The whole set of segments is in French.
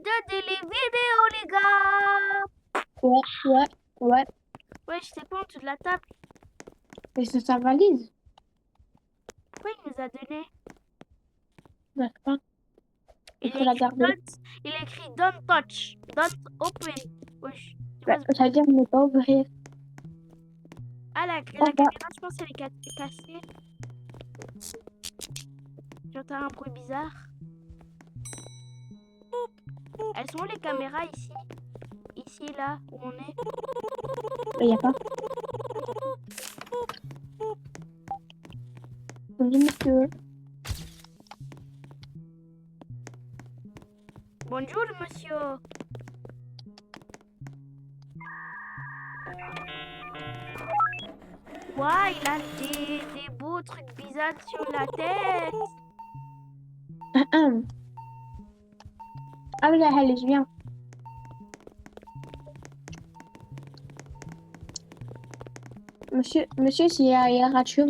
regarder les vidéos, les gars. Ouais. Ouais, je sais pas en dessous de la table. Mais c'est sa valise. Pourquoi il nous a donné? D'accord. Il Il faut la garder. est écrit don't touch, don't open. Wesh. Bah, ça veut dire ne pas ouvrir. Ah, la va. caméra, je pense qu'elle est cassée. J'entends un bruit bizarre. Elles sont où les caméras ici? Ici, là, où on est? Il n'y a pas. Bonjour, monsieur. Bonjour, monsieur. Ouais, il a des beaux trucs bizarres sur la tête. Ah oui, là, allez, je viens. Monsieur, s'il y a ratio,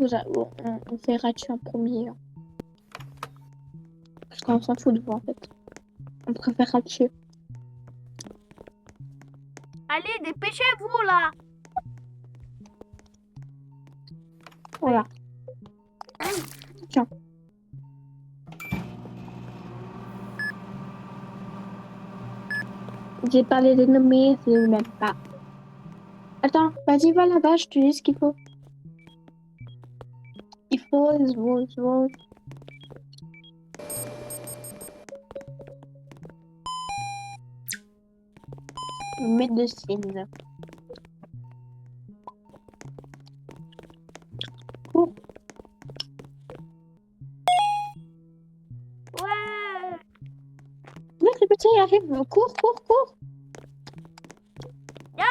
on fait ratio en premier. Hein. Parce qu'on s'en fout de vous, en fait. On préfère ratio. Allez, dépêchez-vous, là. Voilà. Tiens. J'ai parlé des nommés, c'est le même pas. Attends, vas-y, va là-bas, je te dis ce qu'il faut. Il faut, médecine. Cours. Ouais. Non, le petit, il arrive. Cours. Ya.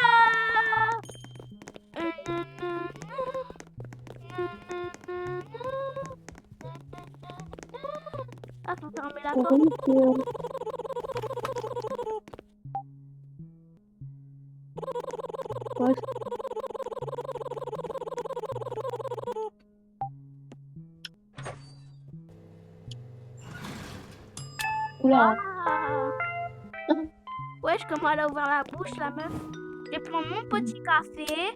Ah, faut fermer la porte. Bonjour. Ouais. Oula. Ah. Wesh, comment elle a ouvert la bouche, la meuf. Je vais prendre mon petit café.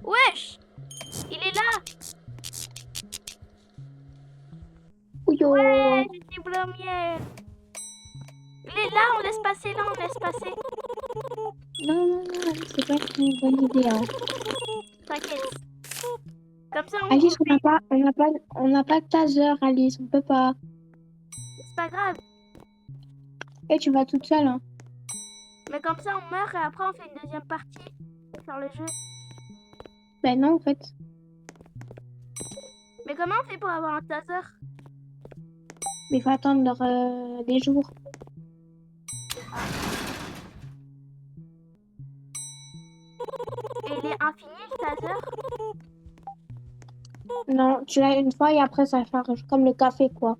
Wesh, il est là. Ouyo. Ouais, je suis première. Il est là, on laisse passer, là, on laisse passer. Non, c'est pas une bonne idée. Hein. T'inquiète. Comme ça, Alice, on n'a pas de taser, Alice, on peut pas. c'est pas grave. Et tu vas toute seule, hein. Mais comme ça, on meurt et après, on fait une deuxième partie sur le jeu. Ben non, en fait. Mais comment on fait pour avoir un taser? Mais il faut attendre des jours. Et il est infini, le taser? Non, tu l'as une fois et après ça charge. Comme le café, quoi.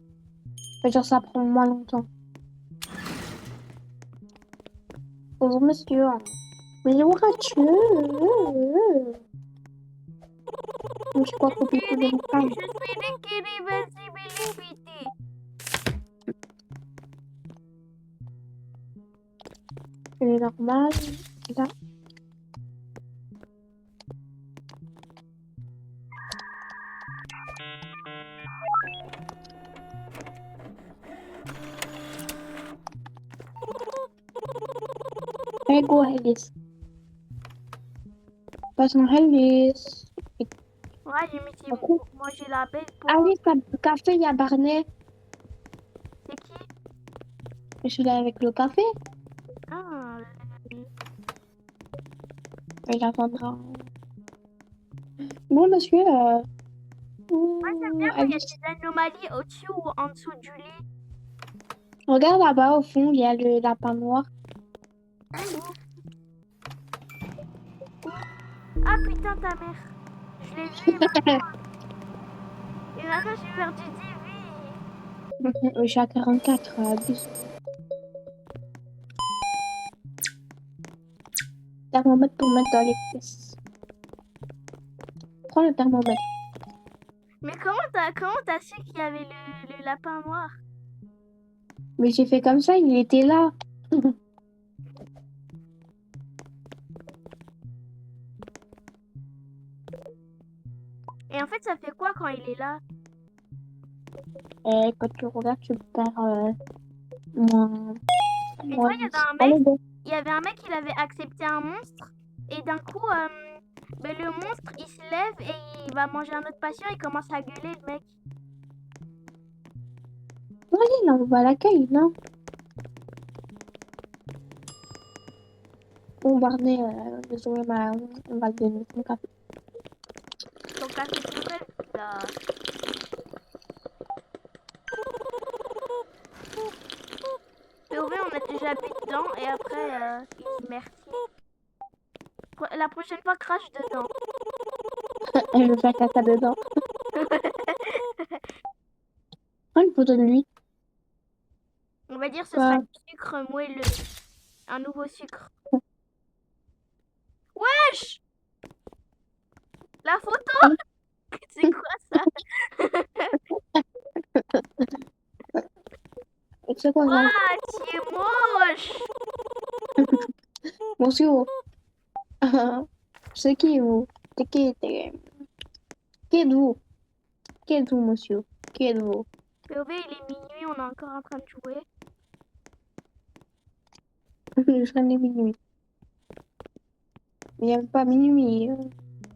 Genre, ça prend moins longtemps. Bonjour, monsieur. Bonjour, Mathieu. Je sais pas beaucoup de mon femme. Je suis l'invisibilité. C'est normal. Là. Allez, go, Alice. Passons, Alice. Ouais, j'ai mis si Coucou. manger la belle pour. Alice, café, il y a Barney. C'est qui? Je suis là avec le café. Ah, Il attendra. Bon, monsieur. moi j'aime bien quand il y a Alice. des anomalies au-dessus ou en dessous du lit. Regarde là-bas, au fond, il y a le lapin noir. Ah putain, ta mère. Je l'ai vu maintenant. Et maintenant j'ai perdu 10 vies. Je suis à 44. Bisous. Thermomètre pour mettre dans les pièces. Prends le thermomètre. Mais comment t'as su qu'il y avait le lapin noir? Mais j'ai fait comme ça, il était là. Et en fait, ça fait quoi quand il est là? Et quand tu regardes, tu perds moins, Une fois, moins il y 10. avait un mec, Allez, bon. il y avait un mec, il avait accepté un monstre. Et d'un coup, ben, le monstre, il se lève et il va manger un autre patient. Il commence à gueuler, le mec. Bon, allez, là, on va à l'accueil, non? Bombarder, désolé, on va le donner son café. Ton café tout seul, là. POV, on a déjà bu dedans et après, il dit merci. La prochaine fois, crache dedans. Je vais faire caca dedans. Prends une photo de lui. On va dire ce sera Quoi? du sucre moelleux. Un nouveau sucre. Wesh! La photo! Ah, C'est quoi ça? c'est quoi ça? Ouah, tu es moche! Monsieur. C'est qui, vous? C'est qui? Qui êtes-vous? Qui êtes-vous, monsieur? Qui êtes-vous? POV, il est minuit, on est encore en train de jouer. Je serai né minuit. Mais il n'y a même pas minuit.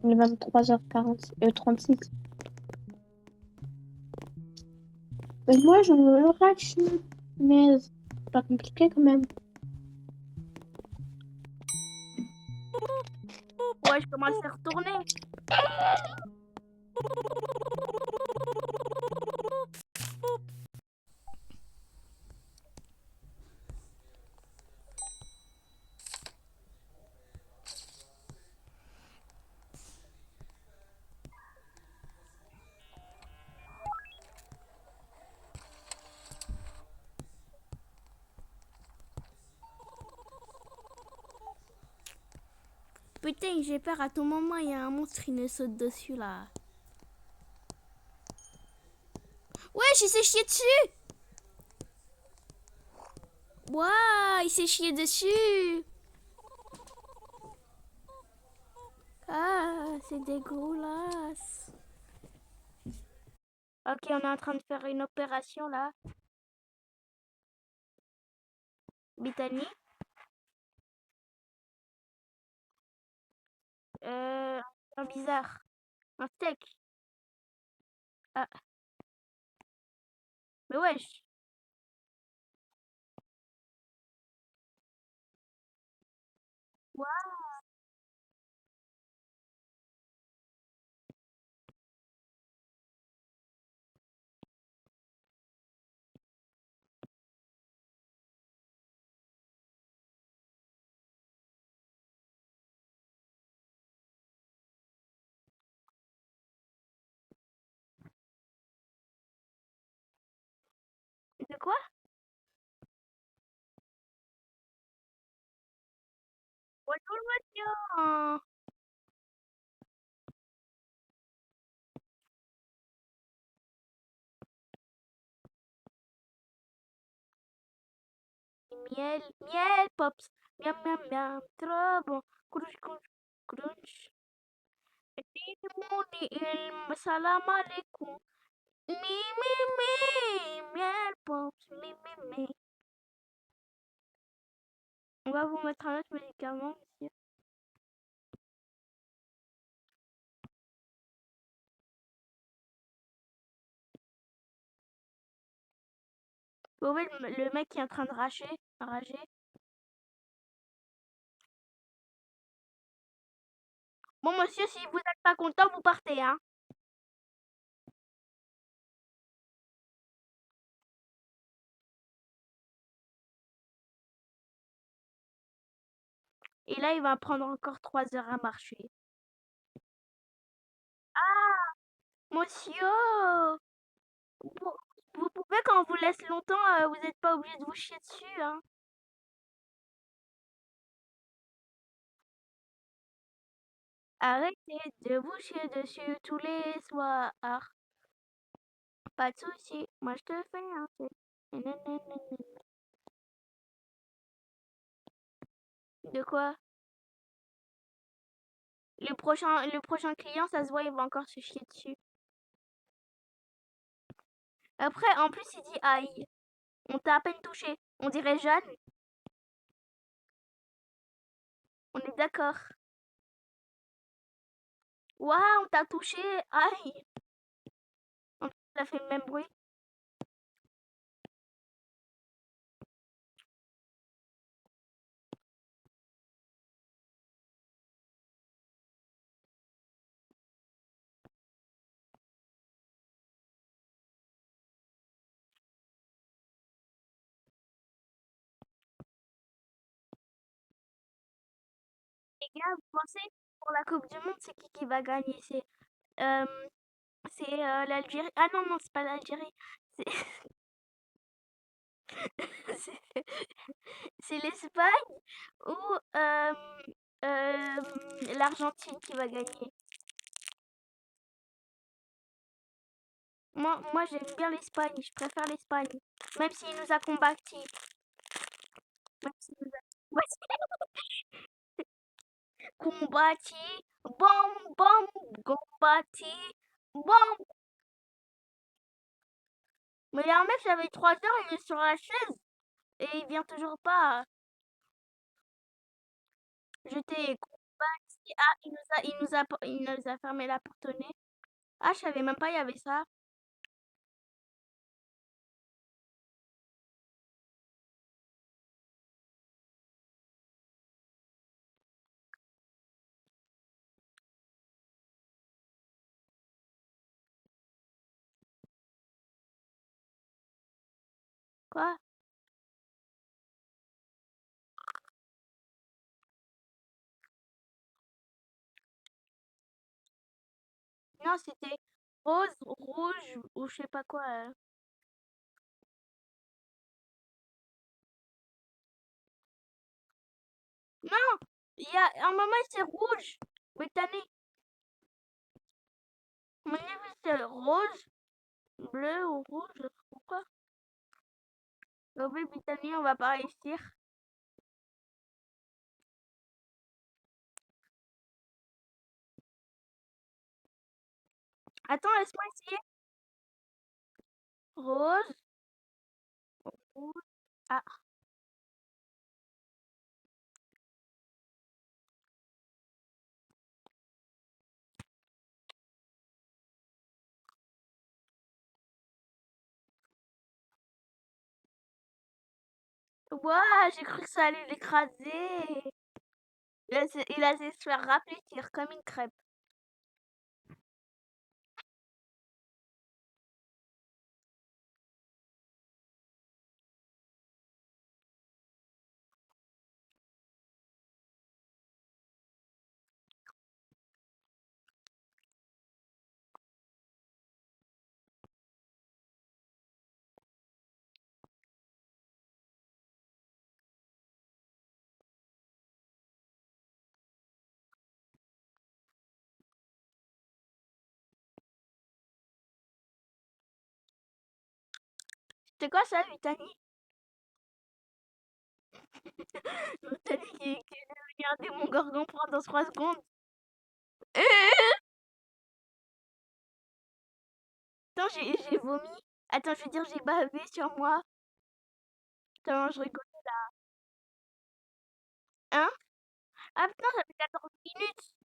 Il est 23h40, 36. Mais moi, je me rache. Mais c'est pas compliqué quand même. Ouais, je commence à retourner. Putain, j'ai peur. À tout moment, il y a un monstre qui me saute dessus là. Ouais, il s'est chié dessus! Waouh, il s'est chié dessus! Ah, c'est dégueulasse. Ok, on est en train de faire une opération là. Bitani. Un bizarre. Un steak. Ah, mais wesh. Ouah, de quoi? Bonjour, monsieur. Miel, miel, pops. Miam, miam, miam. Trop bon. Crunch, crunch, crunch. Muni ilm. Salam alaikum. Mi, mi, mi. Miel, pops. Mi, mi, mi. On va vous mettre un autre médicament, monsieur. Vous voyez le mec qui est en train de rager. Bon, monsieur, si vous n'êtes pas content, vous partez, hein. Et là, il va prendre encore 3 heures à marcher. Ah, monsieur, vous, vous pouvez, quand on vous laisse longtemps, vous n'êtes pas obligé de vous chier dessus, hein. Arrêtez de vous chier dessus tous les soirs. Pas de soucis, moi je te fais un thé. Nanana. De quoi? Le prochain client, ça se voit, il va encore se chier dessus. Après, en plus, il dit aïe. On t'a à peine touché. On dirait Jeanne. On est d'accord. Waouh, on t'a touché. Aïe. En plus, ça fait le même bruit. Les gars, vous pensez pour la Coupe du Monde, c'est qui va gagner? Euh, c'est l'Algérie. Ah non, non, c'est pas l'Algérie. C'est c'est- c'est l'Espagne ou l'Argentine qui va gagner. Moi j'aime bien l'Espagne, je préfère l'Espagne. Même s'il nous a combattu. Même s'il nous a combattu. Bom, bom, combattu. Bom. Mais il y a un mec, j'avais 3 heures, il est sur la chaise. Et il vient toujours pas. J'étais combattu. Ah, il nous a fermé la porte au nez. Ah, je savais même pas, il y avait ça. Quoi? Non, c'était rose, rouge ou je sais pas quoi. Non, il y a un moment c'est rouge. Britannique. Mon avis c'est rose, bleu ou rouge, je sais pas quoi. Oui, Britannique, on va pas réussir. Attends, laisse-moi essayer. Rose, rouge. Ah, ouah, j'ai cru que ça allait l'écraser. Il a essayé de se faire rapetir comme une crêpe. C'est quoi ça, Britannique? Britannique qui devient un démon gorgon pendant 3 secondes. Attends, j'ai vomi. Attends, je veux dire, j'ai bavé sur moi. Tellement je rigole. Hein? Ah putain, ça fait 14 minutes.